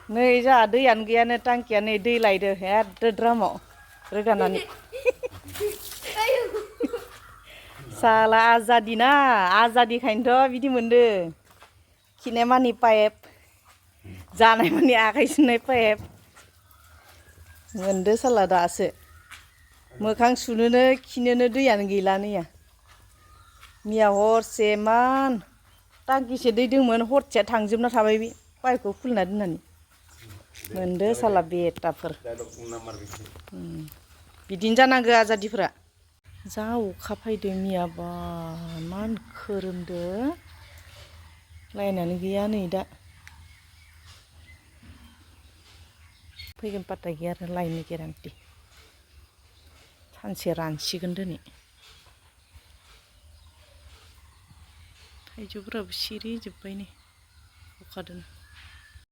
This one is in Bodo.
नै जोंहा दैयानो गैयानो टांकिया नै दै लायदो हेदो द्रामाव रोगानानै साला आजादि ना आजादिखायनोथ' बिदि मोनदो खिनाय मानि पाइप जानाय मानि आखाइ सुनाय पाइप मोनदो साला दासो मोखां सुनोनो खिनोनो दैयानो गैला नैया मैया हरसे इमान टांकिसे दै दंमोन हरसेया थांजोबना थाबाय बे पाइपखौ खुलिना दोननानै मोनदो साला बेटाफोर बिदिनो जानांगो आजादिफोरा जा अखा फैदो मैया बा इमान खोरोमदो लाइनानो गैया नै दा फैगोन पात्ता गैया आरो लाइननि गेरान्टि सानसे रानसिगोन दिनै थाइजौफोराबो सिरि जोब्बाय नै अखादों